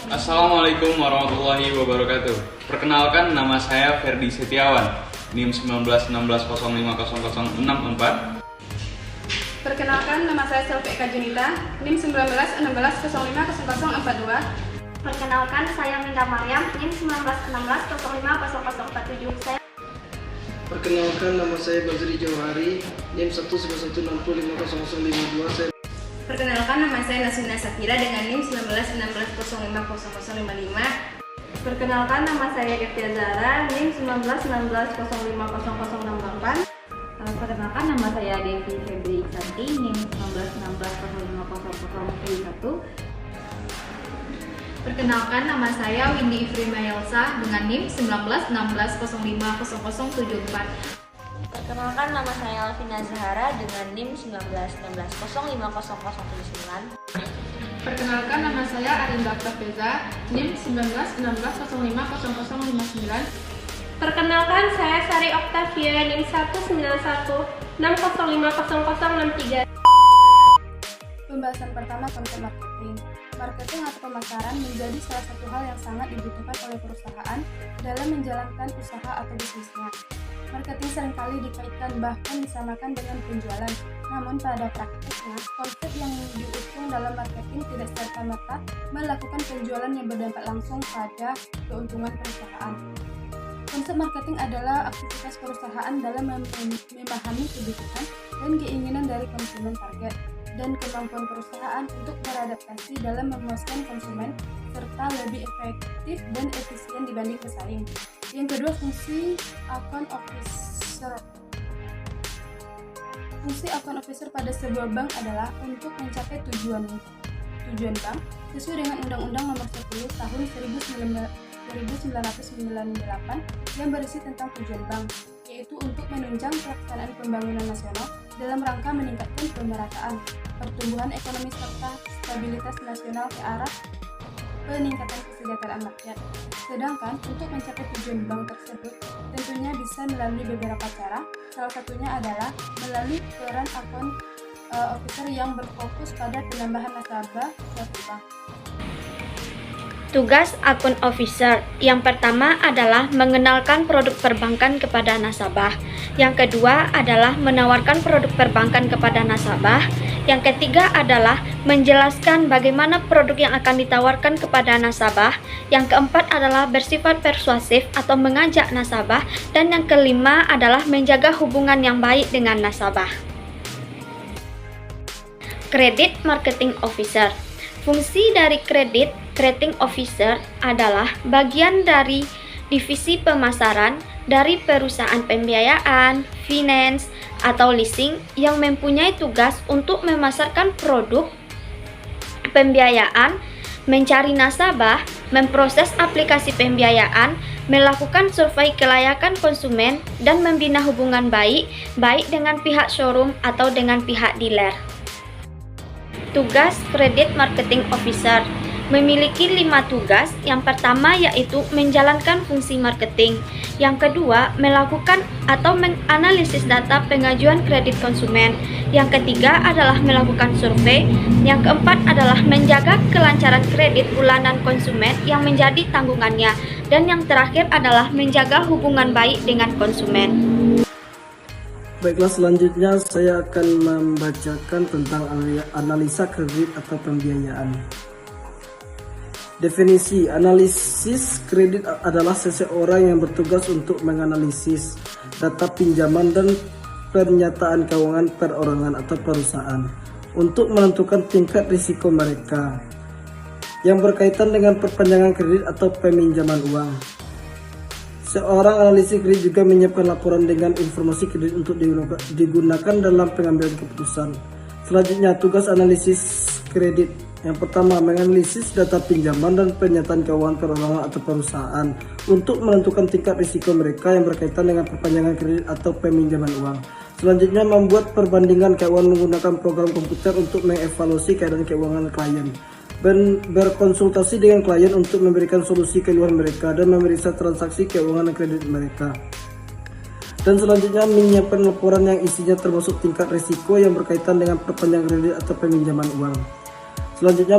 Assalamualaikum warahmatullahi wabarakatuh. Perkenalkan, nama saya Ferdi Setiawan, NIM 1916050064. Perkenalkan, nama saya Selvi Eka Junita, NIM 1916050042. Perkenalkan, saya Minda Maryam, NIM 1916050047. Perkenalkan, nama saya Bazri Jauhari, NIM 111605052. Perkenalkan, nama saya Nasina Safira dengan NIM 1916050055. Perkenalkan, nama saya Getia Zara, NIM 1916050068. Perkenalkan, nama saya Devi Febri Santi, NIM 1916050071. Perkenalkan, nama saya Windy Ifrima Yelsa dengan NIM 1916050074. Perkenalkan, nama saya Alvina Zahara dengan NIM 1916050079. Perkenalkan, nama saya Arinda Prafteza, NIM 1916050059. Perkenalkan, saya Sari Oktavia, NIM 1916050063. Pembahasan pertama, konsep marketing. Marketing atau pemasaran menjadi salah satu hal yang sangat dibutuhkan oleh perusahaan dalam menjalankan usaha atau bisnisnya. Marketing seringkali dikaitkan bahkan disamakan dengan penjualan. Namun pada praktiknya, konsep yang diusung dalam marketing tidak serta-merta melakukan penjualan yang berdampak langsung pada keuntungan perusahaan. Konsep marketing adalah aktivitas perusahaan dalam memahami kebutuhan dan keinginan dari konsumen target dan kemampuan perusahaan untuk beradaptasi dalam memuaskan konsumen serta lebih efektif dan efisien dibanding pesaing. Yang kedua, fungsi account officer. Fungsi account officer pada sebuah bank adalah untuk mencapai tujuan bank sesuai dengan Undang-Undang Nomor 10 Tahun 1998 yang berisi tentang tujuan bank, yaitu untuk menunjang pelaksanaan pembangunan nasional dalam rangka meningkatkan pemerataan, pertumbuhan ekonomi serta stabilitas nasional ke arah peningkatan kesejahteraan rakyat. Sedangkan untuk mencapai tujuan bank tersebut tentunya bisa melalui beberapa cara. Salah satunya adalah melalui peran account officer yang berfokus pada penambahan nasabah suatu bank. Tugas akun officer yang pertama adalah mengenalkan produk perbankan kepada nasabah. Yang kedua adalah menawarkan produk perbankan kepada nasabah. Yang ketiga adalah menjelaskan bagaimana produk yang akan ditawarkan kepada nasabah. Yang keempat adalah bersifat persuasif atau mengajak nasabah. Dan yang kelima adalah menjaga hubungan yang baik dengan nasabah. Credit Marketing Officer. Fungsi dari Credit Marketing Officer adalah bagian dari divisi pemasaran dari perusahaan pembiayaan, finance, atau leasing yang mempunyai tugas untuk memasarkan produk pembiayaan, mencari nasabah, memproses aplikasi pembiayaan, melakukan survei kelayakan konsumen, dan membina hubungan baik dengan pihak showroom atau dengan pihak dealer. Tugas Credit Marketing Officer memiliki 5 tugas. Yang pertama yaitu menjalankan fungsi marketing. Yang kedua, melakukan atau menganalisis data pengajuan kredit konsumen. Yang ketiga adalah melakukan survei. Yang keempat adalah menjaga kelancaran kredit bulanan konsumen yang menjadi tanggungannya. Dan yang terakhir adalah menjaga hubungan baik dengan konsumen. Baiklah, selanjutnya saya akan membacakan tentang analisa kredit atau pembiayaan. Definisi: analisis kredit adalah seseorang yang bertugas untuk menganalisis data pinjaman dan pernyataan keuangan perorangan atau perusahaan untuk menentukan tingkat risiko mereka yang berkaitan dengan perpanjangan kredit atau peminjaman uang. Seorang analisis kredit juga menyiapkan laporan dengan informasi kredit untuk digunakan dalam pengambilan keputusan. Selanjutnya, tugas analisis kredit. Yang pertama, menganalisis data pinjaman dan pernyataan keuangan perorangan atau perusahaan untuk menentukan tingkat risiko mereka yang berkaitan dengan perpanjangan kredit atau peminjaman uang. Selanjutnya, membuat perbandingan keuangan menggunakan program komputer untuk mengevaluasi keadaan keuangan klien. Berkonsultasi dengan klien untuk memberikan solusi keluhan mereka dan memeriksa transaksi keuangan dan kredit mereka. Dan selanjutnya, menyiapkan laporan yang isinya termasuk tingkat risiko yang berkaitan dengan perpanjangan kredit atau peminjaman uang. Selanjutnya,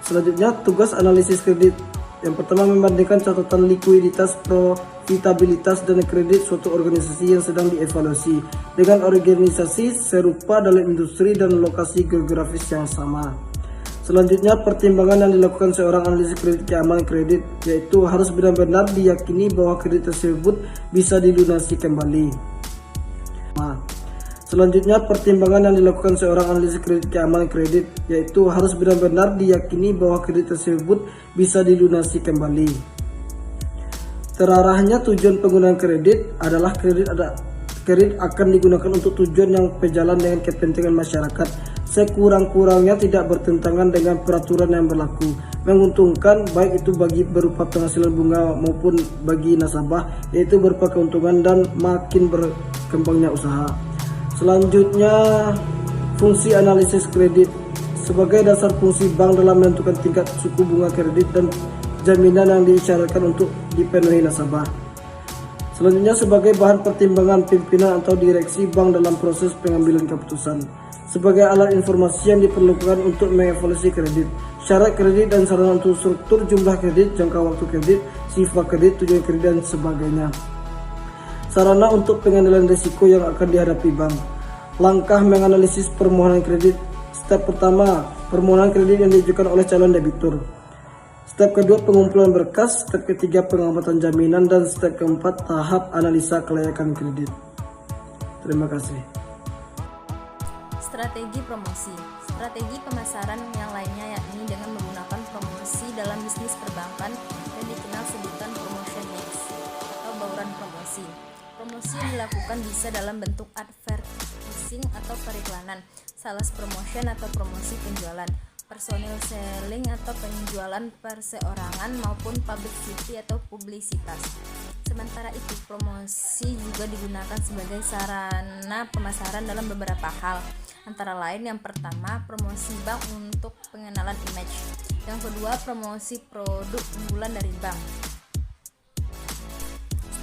Selanjutnya, tugas analisis kredit. Yang pertama, membandingkan catatan likuiditas, profitabilitas, dan kredit suatu organisasi yang sedang dievaluasi dengan organisasi serupa dalam industri dan lokasi geografis yang sama. Selanjutnya, pertimbangan yang dilakukan seorang analis kredit keamanan kredit, yaitu harus benar-benar diyakini bahwa kredit tersebut bisa dilunasi kembali. Selanjutnya, pertimbangan yang dilakukan seorang analis kredit keamanan kredit, yaitu harus benar-benar diyakini bahwa kredit tersebut bisa dilunasi kembali. Terarahnya tujuan penggunaan kredit adalah kredit akan digunakan untuk tujuan yang sejalan dengan kepentingan masyarakat, sekurang-kurangnya tidak bertentangan dengan peraturan yang berlaku, menguntungkan baik itu bagi berupa penghasilan bunga maupun bagi nasabah, yaitu berupa keuntungan dan makin berkembangnya usaha. Selanjutnya, fungsi analisis kredit. Sebagai dasar fungsi bank dalam menentukan tingkat suku bunga kredit dan jaminan yang disyaratkan untuk dipenuhi nasabah. Selanjutnya, sebagai bahan pertimbangan pimpinan atau direksi bank dalam proses pengambilan keputusan. Sebagai alat informasi yang diperlukan untuk mengevaluasi kredit, syarat kredit dan sarana untuk struktur jumlah kredit, jangka waktu kredit, sifat kredit, tujuan kredit, dan sebagainya. Sarana untuk pengendalian risiko yang akan dihadapi bank. Langkah menganalisis permohonan kredit. Step pertama, permohonan kredit yang diajukan oleh calon debitur. Step kedua, pengumpulan berkas. Step ketiga, pengamatan jaminan. Dan step keempat, tahap analisa kelayakan kredit. Terima kasih. Strategi promosi. Strategi pemasaran yang lainnya yakni dengan menggunakan promosi dalam bisnis perbankan yang dikenal sebutan promotion mix atau bauran promosi. Promosi yang dilakukan bisa dalam bentuk advertising atau periklanan, sales promotion atau promosi penjualan, personal selling atau penjualan perseorangan maupun publicity atau publisitas. Sementara itu, promosi juga digunakan sebagai sarana pemasaran dalam beberapa hal. Antara lain, yang pertama, promosi bank untuk pengenalan image. Yang kedua, promosi produk unggulan dari bank.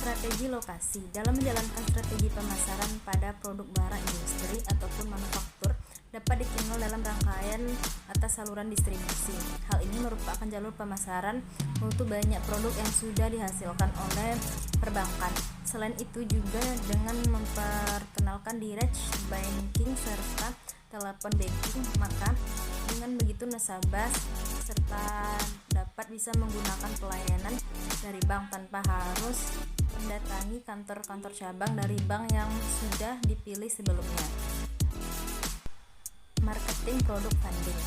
Strategi lokasi. Dalam menjalankan strategi pemasaran pada produk barang industri ataupun manufaktur dapat dikenal dalam rangkaian atas saluran distribusi. Hal ini merupakan jalur pemasaran untuk banyak produk yang sudah dihasilkan oleh perbankan. Selain itu juga dengan memperkenalkan direct banking serta telepon banking, maka dengan begitu nasabah serta dapat bisa menggunakan pelayanan dari bank tanpa harus mendatangi kantor-kantor cabang dari bank yang sudah dipilih sebelumnya. Marketing produk funding.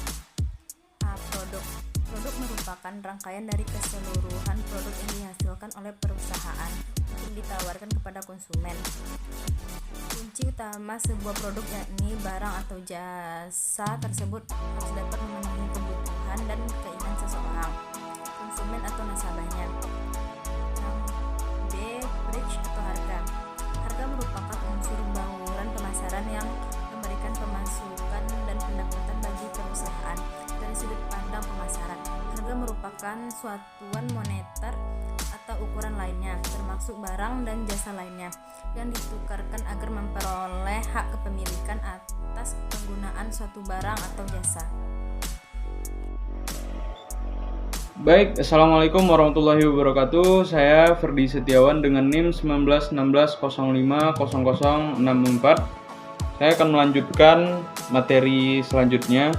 Produk merupakan rangkaian dari keseluruhan produk yang dihasilkan oleh perusahaan untuk ditawarkan kepada konsumen. Kunci utama sebuah produk yakni barang atau jasa tersebut harus dapat memenuhi kebutuhan dan keinginan seseorang, konsumen atau nasabahnya. B. Bridge atau harga. Harga merupakan unsur bauran pemasaran yang memberikan pemasukan dan pendapatan bagi perusahaan. Dari sudut pandang pemasaran, harga merupakan satuan moneter atau ukuran lainnya, termasuk barang dan jasa lainnya, yang ditukarkan agar memperoleh hak kepemilikan atas penggunaan suatu barang atau jasa. Baik, Assalamualaikum warahmatullahi wabarakatuh. Saya Ferdi Setiawan dengan NIM 1916050064. Saya akan melanjutkan materi selanjutnya.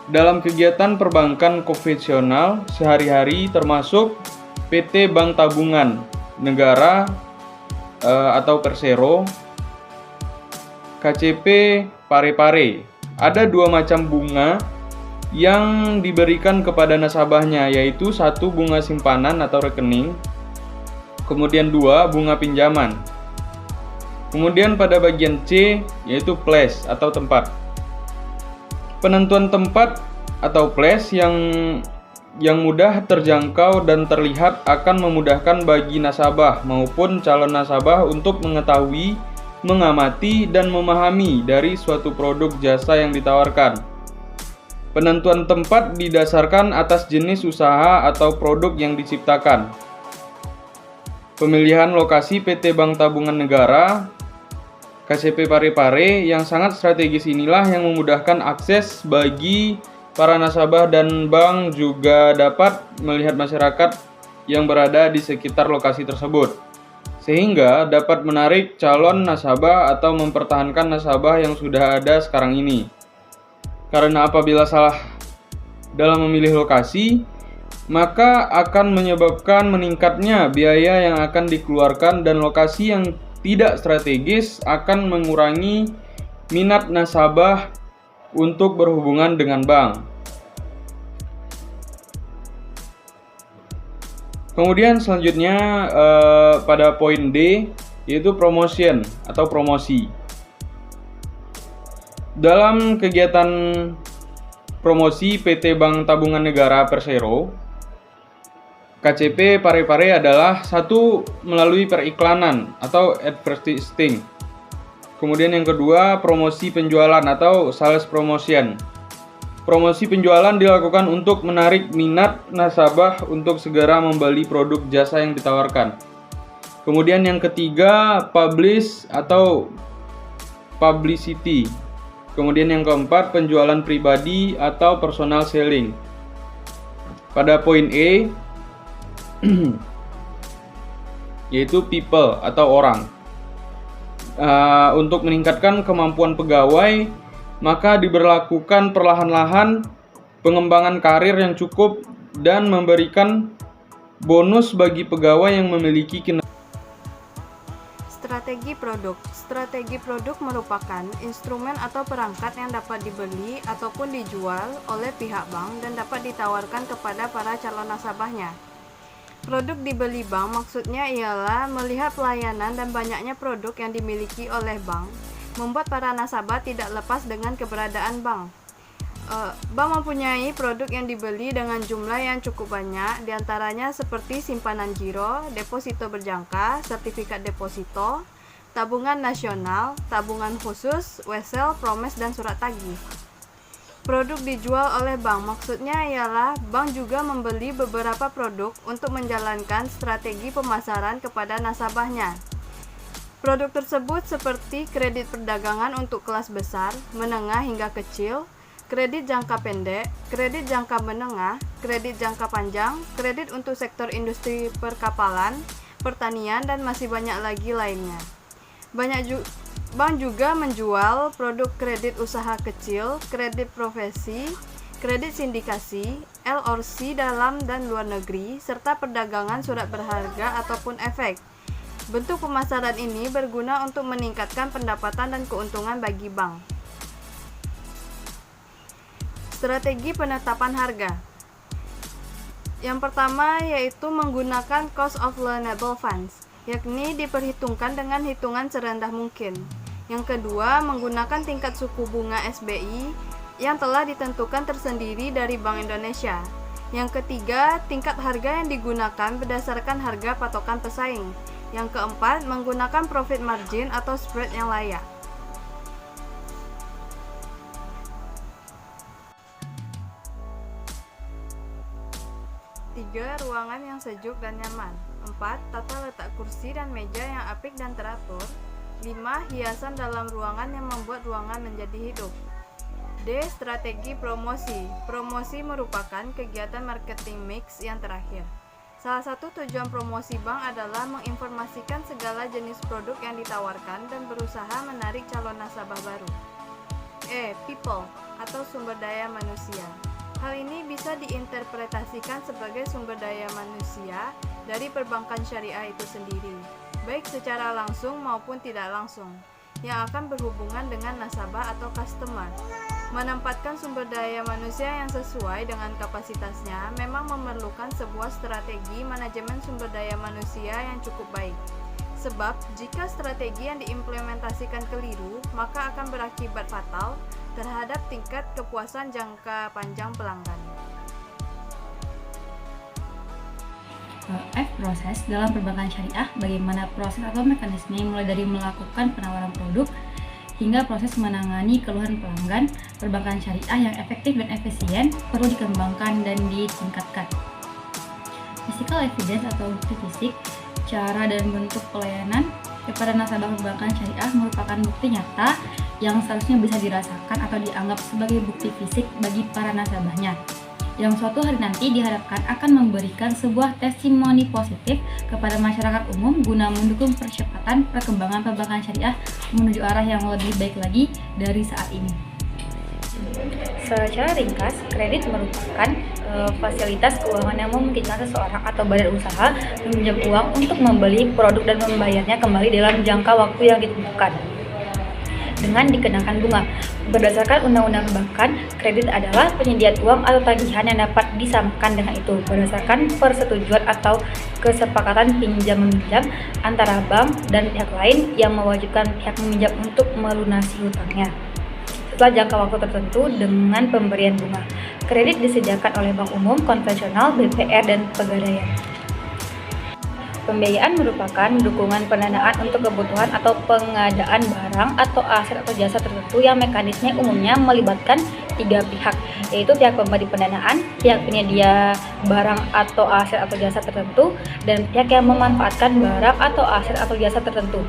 Dalam kegiatan perbankan konvensional sehari-hari termasuk PT Bank Tabungan Negara atau Persero, KCP Pare-Pare, ada dua macam bunga yang diberikan kepada nasabahnya, yaitu satu bunga simpanan atau rekening, kemudian dua bunga pinjaman. Kemudian pada bagian C yaitu place atau tempat. Penentuan tempat atau place yang mudah terjangkau dan terlihat akan memudahkan bagi nasabah maupun calon nasabah untuk mengetahui, mengamati, dan memahami dari suatu produk jasa yang ditawarkan. Penentuan tempat didasarkan atas jenis usaha atau produk yang diciptakan. Pemilihan lokasi PT Bank Tabungan Negara, KCP Pare-Pare yang sangat strategis inilah yang memudahkan akses bagi para nasabah dan bank juga dapat melihat masyarakat yang berada di sekitar lokasi tersebut, sehingga dapat menarik calon nasabah atau mempertahankan nasabah yang sudah ada sekarang ini. Karena apabila salah dalam memilih lokasi, maka akan menyebabkan meningkatnya biaya yang akan dikeluarkan, dan lokasi yang tidak strategis akan mengurangi minat nasabah untuk berhubungan dengan bank. Kemudian selanjutnya pada poin D, yaitu promotion atau promosi. Dalam kegiatan promosi PT Bank Tabungan Negara Persero, KCP Parepare adalah satu melalui periklanan atau advertising. Kemudian yang kedua, promosi penjualan atau sales promotion. Promosi penjualan dilakukan untuk menarik minat nasabah untuk segera membeli produk jasa yang ditawarkan. Kemudian yang ketiga, publish atau publicity. Kemudian yang keempat, penjualan pribadi atau personal selling. Pada poin E, yaitu people atau orang. Untuk meningkatkan kemampuan pegawai, maka diberlakukan perlahan-lahan pengembangan karir yang cukup dan memberikan bonus bagi pegawai yang memiliki kinerja. Strategi produk. Strategi produk merupakan instrumen atau perangkat yang dapat dibeli ataupun dijual oleh pihak bank dan dapat ditawarkan kepada para calon nasabahnya. Produk dibeli bank maksudnya ialah melihat pelayanan dan banyaknya produk yang dimiliki oleh bank, membuat para nasabah tidak lepas dengan keberadaan bank. Bank mempunyai produk yang dibeli dengan jumlah yang cukup banyak, diantaranya seperti simpanan giro, deposito berjangka, sertifikat deposito, tabungan nasional, tabungan khusus, wesel, promes, dan surat tagih. Produk dijual oleh bank maksudnya ialah bank juga membeli beberapa produk untuk menjalankan strategi pemasaran kepada nasabahnya. Produk tersebut seperti kredit perdagangan untuk kelas besar, menengah hingga kecil, kredit jangka pendek, kredit jangka menengah, kredit jangka panjang, kredit untuk sektor industri perkapalan, pertanian, dan masih banyak lagi lainnya. Bank juga menjual produk kredit usaha kecil, kredit profesi, kredit sindikasi, LOC dalam dan luar negeri, serta perdagangan surat berharga ataupun efek. Bentuk pemasaran ini berguna untuk meningkatkan pendapatan dan keuntungan bagi bank. Strategi penetapan harga. Yang pertama yaitu menggunakan cost of loanable funds, yakni diperhitungkan dengan hitungan serendah mungkin. Yang kedua, menggunakan tingkat suku bunga SBI yang telah ditentukan tersendiri dari Bank Indonesia. Yang ketiga, tingkat harga yang digunakan berdasarkan harga patokan pesaing. Yang keempat, menggunakan profit margin atau spread yang layak. Tiga, ruangan yang sejuk dan nyaman. 4. Tata letak kursi dan meja yang apik dan teratur. 5. Hiasan dalam ruangan yang membuat ruangan menjadi hidup. D. Strategi promosi. Promosi merupakan kegiatan marketing mix yang terakhir. Salah satu tujuan promosi bank adalah menginformasikan segala jenis produk yang ditawarkan dan berusaha menarik calon nasabah baru. E. People atau sumber daya manusia. Hal ini bisa diinterpretasikan sebagai sumber daya manusia dari perbankan syariah itu sendiri, baik secara langsung maupun tidak langsung, yang akan berhubungan dengan nasabah atau customer. Menempatkan sumber daya manusia yang sesuai dengan kapasitasnya memang memerlukan sebuah strategi manajemen sumber daya manusia yang cukup baik. Sebab, jika strategi yang diimplementasikan keliru, maka akan berakibat fatal terhadap tingkat kepuasan jangka panjang pelanggan. F. Proses dalam perbankan syariah, bagaimana proses atau mekanisme mulai dari melakukan penawaran produk hingga proses menangani keluhan pelanggan. Perbankan syariah yang efektif dan efisien perlu dikembangkan dan ditingkatkan. Physical evidence atau bukti fisik, cara dan bentuk pelayanan kepada nasabah perbankan syariah merupakan bukti nyata yang seharusnya bisa dirasakan atau dianggap sebagai bukti fisik bagi para nasabahnya, yang suatu hari nanti diharapkan akan memberikan sebuah testimoni positif kepada masyarakat umum guna mendukung percepatan perkembangan perbankan syariah menuju arah yang lebih baik lagi dari saat ini. Secara ringkas, kredit merupakan fasilitas keuangan yang memungkinkan seseorang atau badan usaha meminjam uang untuk membeli produk dan membayarnya kembali dalam jangka waktu yang ditentukan dengan dikenakan bunga. Berdasarkan Undang-Undang Perbankan, kredit adalah penyediaan uang atau tagihan yang dapat disamakan dengan itu berdasarkan persetujuan atau kesepakatan pinjam-meminjam antara bank dan pihak lain yang mewajibkan pihak meminjam untuk melunasi hutangnya setelah jangka waktu tertentu dengan pemberian bunga. Kredit disediakan oleh bank umum, konvensional, BPR, dan pegadaian. Pembiayaan merupakan dukungan pendanaan untuk kebutuhan atau pengadaan barang atau aset atau jasa tertentu yang mekanisme umumnya melibatkan tiga pihak, yaitu pihak pemberi pendanaan, pihak penyedia barang atau aset atau jasa tertentu, dan pihak yang memanfaatkan barang atau aset atau jasa tertentu.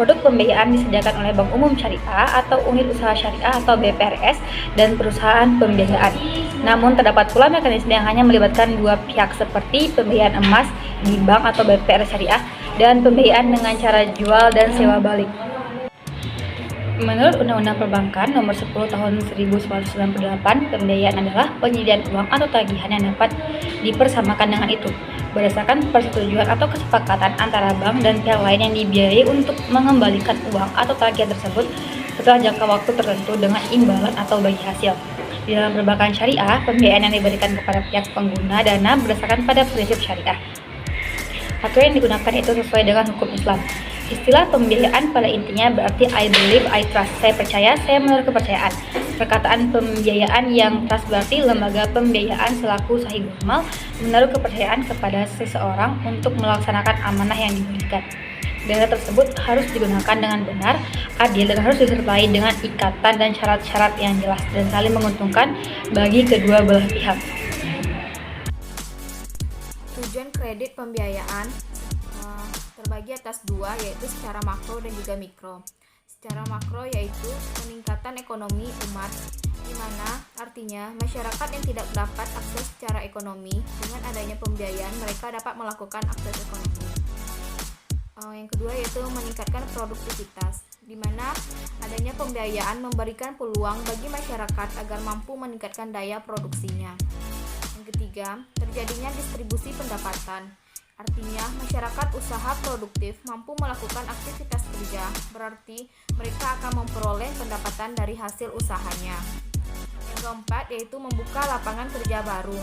Produk pembiayaan disediakan oleh Bank Umum Syariah atau Unit Usaha Syariah atau BPRS dan perusahaan pembiayaan. Namun terdapat pula mekanisme yang hanya melibatkan dua pihak seperti pembiayaan emas di bank atau BPR Syariah dan pembiayaan dengan cara jual dan sewa balik. Menurut Undang-Undang Perbankan Nomor 10 Tahun 1998, pembiayaan adalah penyediaan uang atau tagihan yang dapat dipersamakan dengan itu, berdasarkan persetujuan atau kesepakatan antara bank dan pihak lain yang dibiayai untuk mengembalikan uang atau tagihan tersebut setelah jangka waktu tertentu dengan imbalan atau bagi hasil. Di dalam perbankan syariah, pembiayaan yang diberikan kepada pihak pengguna dana berdasarkan pada prinsip syariah. Aturan yang digunakan itu sesuai dengan hukum Islam. Istilah pembiayaan pada intinya berarti I believe, I trust. Saya percaya, saya menaruh kepercayaan. Perkataan pembiayaan yang trust berarti lembaga pembiayaan selaku sahibul amal menaruh kepercayaan kepada seseorang untuk melaksanakan amanah yang diberikan. Dana tersebut harus digunakan dengan benar, adil, dan harus disertai dengan ikatan dan syarat-syarat yang jelas dan saling menguntungkan bagi kedua belah pihak. Tujuan kredit pembiayaan terbagi atas dua, yaitu secara makro dan juga mikro. Secara makro yaitu peningkatan ekonomi umat, di mana artinya masyarakat yang tidak dapat akses secara ekonomi, dengan adanya pembiayaan mereka dapat melakukan akses ekonomi. Yang kedua yaitu meningkatkan produktivitas, di mana adanya pembiayaan memberikan peluang bagi masyarakat agar mampu meningkatkan daya produksinya. Yang ketiga, terjadinya distribusi pendapatan. Artinya, masyarakat usaha produktif mampu melakukan aktivitas kerja, berarti mereka akan memperoleh pendapatan dari hasil usahanya. Yang keempat, yaitu membuka lapangan kerja baru.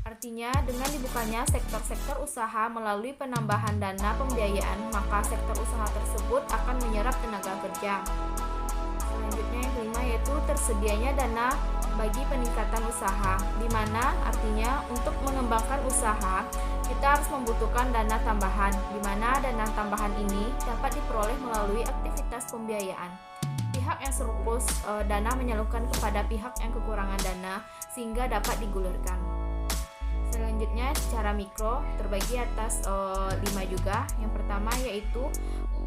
Artinya, dengan dibukanya sektor-sektor usaha melalui penambahan dana pembiayaan, maka sektor usaha tersebut akan menyerap tenaga kerja. Selanjutnya, yang kelima, yaitu tersedianya dana bagi peningkatan usaha, di mana artinya untuk mengembangkan usaha kita harus membutuhkan dana tambahan, di mana dana tambahan ini dapat diperoleh melalui aktivitas pembiayaan. Pihak yang surplus dana menyalurkan kepada pihak yang kekurangan dana sehingga dapat digulirkan. Selanjutnya secara mikro terbagi atas 5 juga. Yang pertama yaitu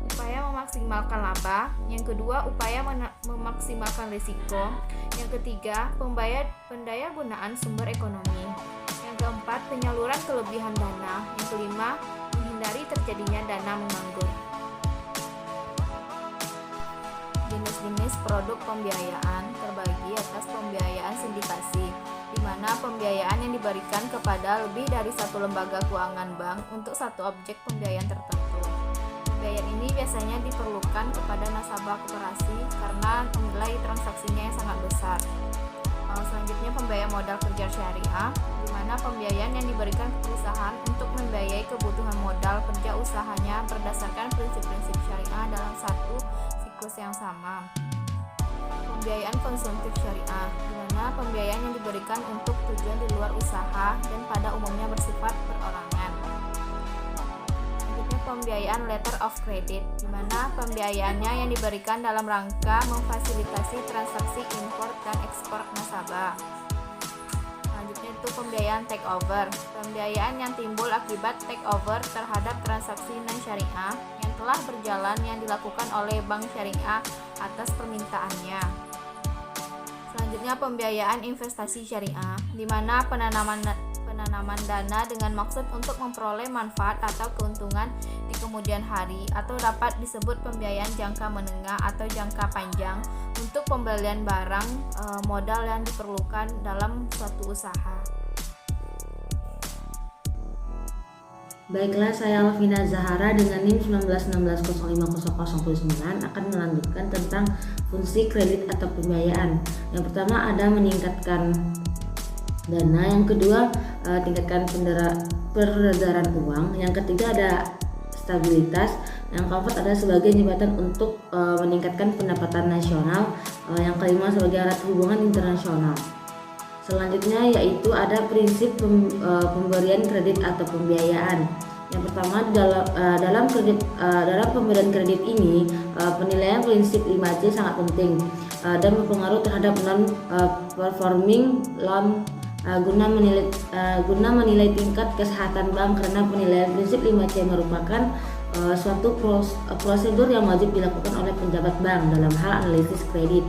upaya memaksimalkan laba, yang kedua upaya memaksimalkan risiko, yang ketiga pendaya gunaan sumber ekonomi, yang keempat penyaluran kelebihan dana, yang kelima menghindari terjadinya dana menganggur. Jenis-jenis produk pembiayaan terbagi atas pembiayaan sindikasi, di mana pembiayaan yang diberikan kepada lebih dari satu lembaga keuangan bank untuk satu objek pembiayaan tertentu. Pembiayaan ini biasanya diperlukan kepada nasabah koperasi karena nilai transaksinya yang sangat besar. Selanjutnya pembiayaan modal kerja syariah, di mana pembiayaan yang diberikan ke perusahaan untuk membiayai kebutuhan modal kerja usahanya berdasarkan prinsip-prinsip syariah dalam satu siklus yang sama. Pembiayaan konsumtif syariah, di mana pembiayaan yang diberikan untuk tujuan di luar usaha dan pada umumnya bersifat perorangan. Pembiayaan letter of credit, di mana pembiayaannya yang diberikan dalam rangka memfasilitasi transaksi impor dan ekspor nasabah. Selanjutnya itu pembiayaan take over, pembiayaan yang timbul akibat take over terhadap transaksi non syariah yang telah berjalan yang dilakukan oleh bank syariah atas permintaannya. Selanjutnya, pembiayaan investasi syariah, di mana penanaman dana dengan maksud untuk memperoleh manfaat atau keuntungan di kemudian hari, atau dapat disebut pembiayaan jangka menengah atau jangka panjang untuk pembelian barang modal yang diperlukan dalam suatu usaha. Baiklah, saya Alvina Zahara dengan NIM 1916050009 akan melanjutkan tentang fungsi kredit atau pembiayaan. Yang pertama ada meningkatkan dana, yang kedua tingkatkan peredaran uang, yang ketiga ada stabilitas, yang keempat ada sebagai jembatan untuk meningkatkan pendapatan nasional, yang kelima sebagai alat hubungan internasional. Selanjutnya yaitu ada prinsip pemberian kredit atau pembiayaan. Yang pertama dalam pemberian kredit ini penilaian prinsip 5C sangat penting dan berpengaruh terhadap non-performing loan guna menilai tingkat kesehatan bank, karena penilaian prinsip 5C merupakan suatu prosedur yang wajib dilakukan oleh pejabat bank dalam hal analisis kredit.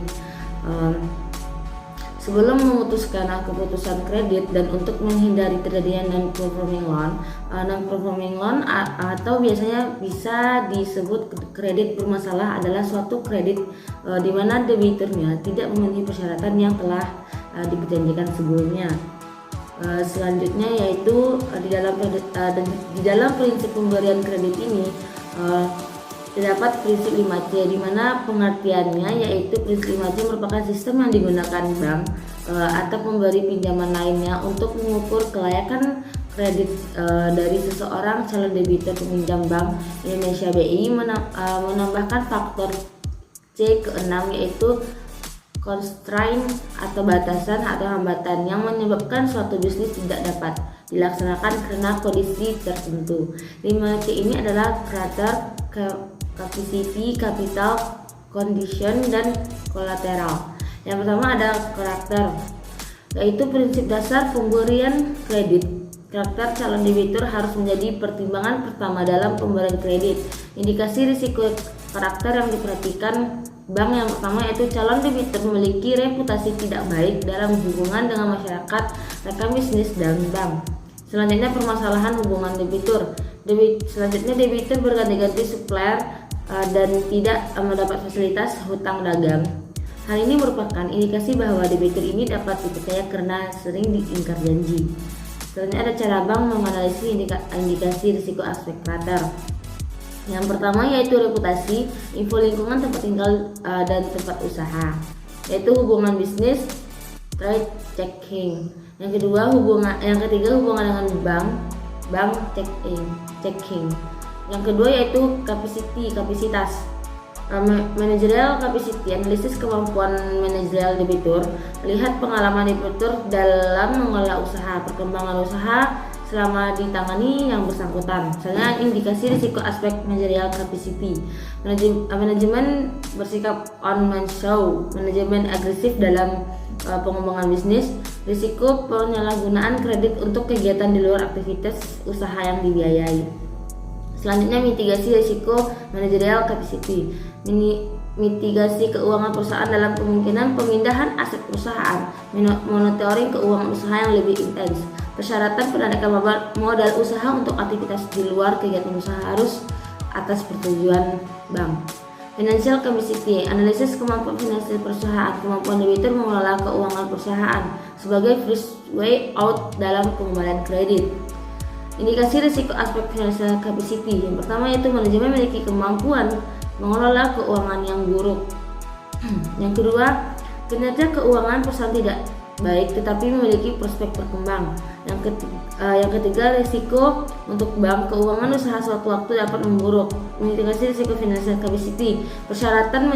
Sebelum memutuskan keputusan kredit dan untuk menghindari terjadinya non-performing loan atau biasanya bisa disebut kredit bermasalah adalah suatu kredit di mana debiturnya tidak memenuhi persyaratan yang telah diperjanjikan sebelumnya. Selanjutnya yaitu di dalam prinsip pemberian kredit ini terdapat prinsip 5C, di mana pengertiannya yaitu prinsip 5C merupakan sistem yang digunakan bank atau pemberi pinjaman lainnya untuk mengukur kelayakan kredit dari seseorang calon debitur peminjam. Bank Indonesia BI menambahkan faktor C ke-6 yaitu constraint atau batasan atau hambatan yang menyebabkan suatu bisnis tidak dapat dilaksanakan karena kondisi tertentu. 5C ini adalah karakter, capacity, capital, condition, dan collateral. Yang pertama ada karakter, yaitu prinsip dasar pemberian kredit. Karakter calon debitur harus menjadi pertimbangan pertama dalam pemberian kredit. Indikasi risiko karakter yang diperhatikan bank yang pertama yaitu calon debitur memiliki reputasi tidak baik dalam hubungan dengan masyarakat, rekan bisnis, dan bank. Selanjutnya permasalahan hubungan debitur. Selanjutnya debitur berganti-ganti supplier dan tidak mendapat fasilitas hutang dagang. Hal ini merupakan indikasi bahwa debitur ini dapat dipercaya karena sering diingkar janji. Selanjutnya ada cara bank menganalisis indikasi risiko aspek karakter. Yang pertama yaitu reputasi, info lingkungan tempat tinggal dan tempat usaha, yaitu hubungan bisnis, trade checking. Yang ketiga hubungan dengan bank checking. Yang kedua yaitu kapasitas. Managerial capacity, analisis kemampuan manajerial debitur, lihat pengalaman debitur dalam mengelola usaha, perkembangan usaha selama ditangani yang bersangkutan. Misalnya indikasi risiko aspek managerial capacity, manajemen bersikap on man show, manajemen agresif dalam pengembangan bisnis, risiko penyalahgunaan kredit untuk kegiatan di luar aktivitas usaha yang dibiayai. Selanjutnya mitigasi risiko managerial capacity, mitigasi keuangan perusahaan dalam kemungkinan pemindahan aset perusahaan, monitoring keuangan usaha yang lebih intens, persyaratan pendanaan modal usaha untuk aktivitas di luar kegiatan usaha harus atas persetujuan bank. Financial capacity, analisis kemampuan finansial perusahaan, kemampuan debitur mengelola keuangan perusahaan sebagai first way out dalam pengembalian kredit. Indikasi risiko aspek financial capacity. Yang pertama yaitu manajemen memiliki kemampuan mengelola keuangan yang buruk. Yang kedua, kinerja keuangan perusahaan tidak baik tetapi memiliki prospek berkembang. Yang ketiga, risiko untuk bank keuangan usaha suatu waktu dapat memburuk. Mitigasi risiko financial capacity, persyaratan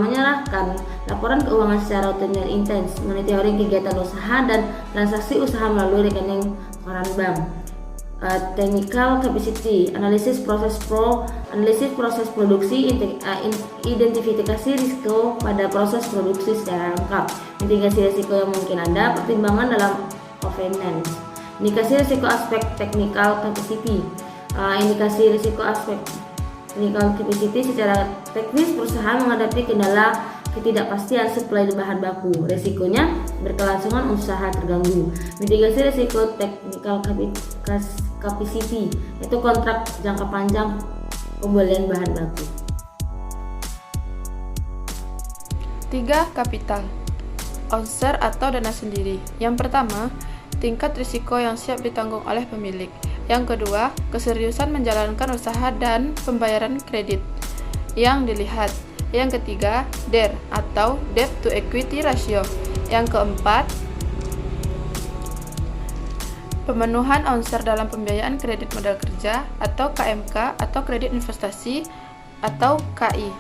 menyerahkan laporan keuangan secara rutin dan intens, monitoring kegiatan usaha dan transaksi usaha melalui rekening koran bank. Technical capacity, analisis proses produksi, identifikasi risiko pada proses produksi secara lengkap, mitigasi risiko yang mungkin ada, pertimbangan dalam governance. Indikasi risiko aspek technical capacity, indikasi risiko aspek Technical capacity secara teknis perusahaan menghadapi kendala ketidakpastian supply bahan baku. Resikonya berkelangsungan usaha terganggu. Mitigasi risiko technical capacity yaitu kontrak jangka panjang pembelian bahan baku. 3. Kapital onser atau dana sendiri. Yang pertama, tingkat risiko yang siap ditanggung oleh pemilik. Yang kedua, keseriusan menjalankan usaha dan pembayaran kredit yang dilihat. Yang ketiga, DER atau Debt to Equity Ratio. Yang keempat, pemenuhan onser dalam pembiayaan kredit modal kerja atau KMK atau kredit investasi atau KI.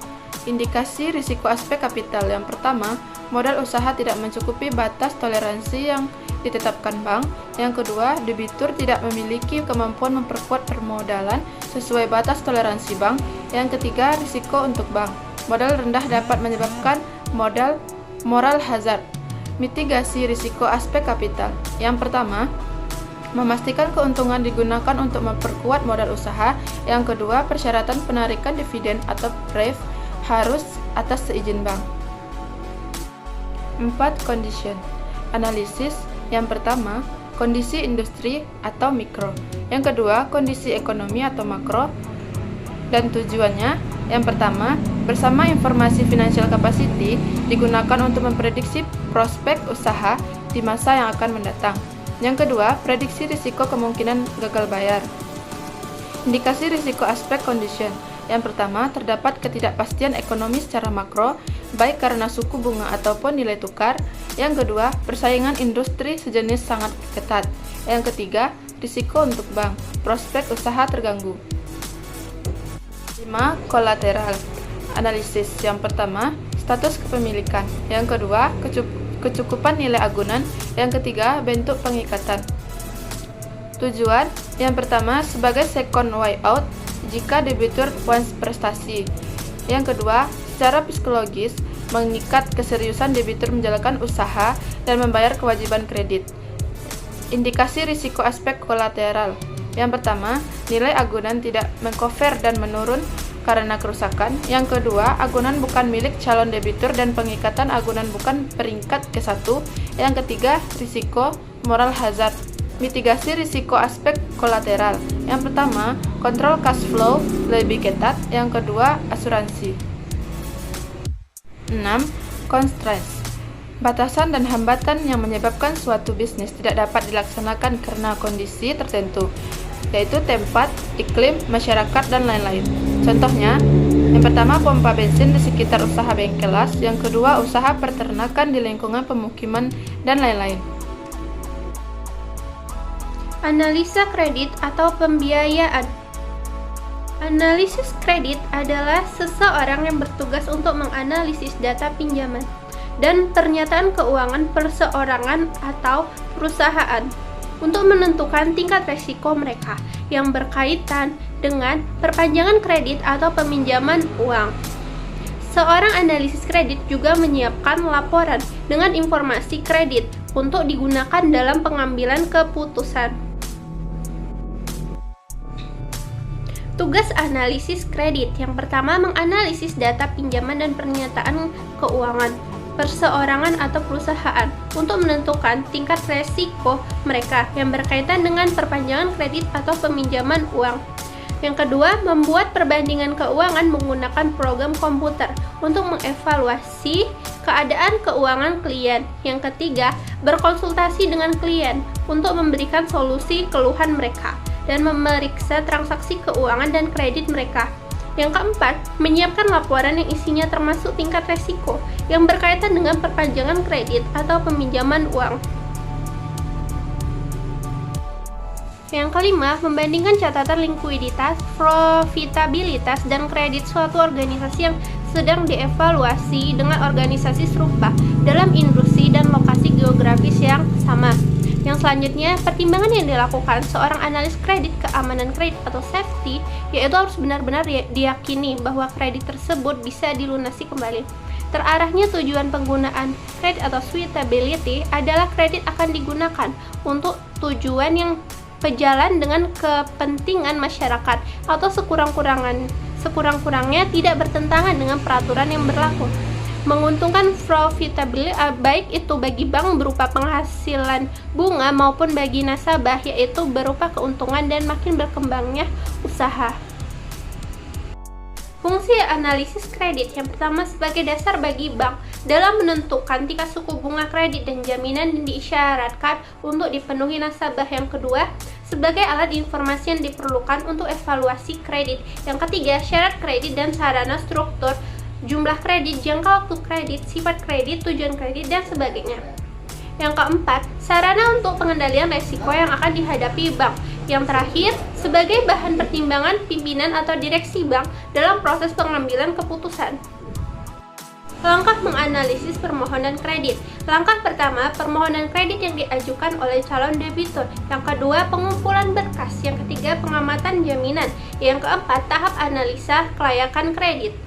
Indikasi risiko aspek kapital. Yang pertama, modal usaha tidak mencukupi batas toleransi yang ditetapkan bank. Yang kedua, debitur tidak memiliki kemampuan memperkuat permodalan sesuai batas toleransi bank. Yang ketiga, risiko untuk bank. Modal rendah dapat menyebabkan moral hazard. Mitigasi risiko aspek kapital. Yang pertama, memastikan keuntungan digunakan untuk memperkuat modal usaha. Yang kedua, persyaratan penarikan dividen atau pref harus atas seizin bank. 4. Condition analisis. Yang pertama, kondisi industri atau mikro. Yang kedua, kondisi ekonomi atau makro. Dan tujuannya, yang pertama, bersama informasi financial capacity digunakan untuk memprediksi prospek usaha di masa yang akan mendatang. Yang kedua, prediksi risiko kemungkinan gagal bayar. Indikasi risiko aspek condition. Yang pertama, terdapat ketidakpastian ekonomi secara makro, baik karena suku bunga ataupun nilai tukar. Yang kedua, persaingan industri sejenis sangat ketat. Yang ketiga, risiko untuk bank, prospek usaha terganggu. 5. Kolateral analisis. Yang pertama, status kepemilikan. Yang kedua, kecukupan nilai agunan. Yang ketiga, bentuk pengikatan. Tujuan, yang pertama, sebagai second way out jika debitur puas prestasi. Yang kedua, secara psikologis mengikat keseriusan debitur menjalankan usaha dan membayar kewajiban kredit. Indikasi risiko aspek kolateral. Yang pertama, nilai agunan tidak mengcover dan menurun karena kerusakan. Yang kedua, agunan bukan milik calon debitur dan pengikatan agunan bukan peringkat ke-1. Yang ketiga, risiko moral hazard. Mitigasi risiko aspek kolateral. Yang pertama, kontrol cash flow lebih ketat. Yang kedua, asuransi. 6. Constraints. Batasan dan hambatan yang menyebabkan suatu bisnis tidak dapat dilaksanakan karena kondisi tertentu, yaitu tempat, iklim, masyarakat, dan lain-lain. Contohnya, yang pertama, pompa bensin di sekitar usaha bengkelas. Yang kedua, usaha peternakan di lingkungan pemukiman, dan lain-lain. Analisa kredit atau pembiayaan. Analisis kredit adalah seseorang yang bertugas untuk menganalisis data pinjaman dan pernyataan keuangan perseorangan atau perusahaan untuk menentukan tingkat risiko mereka yang berkaitan dengan perpanjangan kredit atau peminjaman uang. Seorang analisis kredit juga menyiapkan laporan dengan informasi kredit untuk digunakan dalam pengambilan keputusan. Tugas analisis kredit yang pertama, menganalisis data pinjaman dan pernyataan keuangan perseorangan atau perusahaan untuk menentukan tingkat risiko mereka yang berkaitan dengan perpanjangan kredit atau peminjaman uang. Yang kedua, membuat perbandingan keuangan menggunakan program komputer untuk mengevaluasi keadaan keuangan klien. Yang ketiga, berkonsultasi dengan klien untuk memberikan solusi keluhan mereka dan memeriksa transaksi keuangan dan kredit mereka. Yang keempat, menyiapkan laporan yang isinya termasuk tingkat risiko yang berkaitan dengan perpanjangan kredit atau peminjaman uang. Yang kelima, membandingkan catatan likuiditas, profitabilitas, dan kredit suatu organisasi yang sedang dievaluasi dengan organisasi serupa dalam industri dan lokasi geografis yang sama. Yang selanjutnya, pertimbangan yang dilakukan seorang analis kredit keamanan kredit atau safety, yaitu harus benar-benar diyakini bahwa kredit tersebut bisa dilunasi kembali. Terarahnya tujuan penggunaan kredit atau suitability adalah kredit akan digunakan untuk tujuan yang sejalan dengan kepentingan masyarakat atau sekurang-kurangnya tidak bertentangan dengan peraturan yang berlaku. Menguntungkan profitability baik itu bagi bank berupa penghasilan bunga maupun bagi nasabah, yaitu berupa keuntungan dan makin berkembangnya usaha. Fungsi analisis kredit yang pertama sebagai dasar bagi bank dalam menentukan tingkat suku bunga kredit dan jaminan yang diisyaratkan untuk dipenuhi nasabah. Yang kedua, sebagai alat informasi yang diperlukan untuk evaluasi kredit. Yang ketiga, syarat kredit dan sarana struktur, jumlah kredit, jangka waktu kredit, sifat kredit, tujuan kredit, dan sebagainya. Yang keempat, sarana untuk pengendalian resiko yang akan dihadapi bank. Yang terakhir, sebagai bahan pertimbangan pimpinan atau direksi bank dalam proses pengambilan keputusan. Langkah menganalisis permohonan kredit. Langkah pertama, permohonan kredit yang diajukan oleh calon debitur. Yang kedua, pengumpulan berkas. Yang ketiga, pengamatan jaminan. Yang keempat, tahap analisa kelayakan kredit.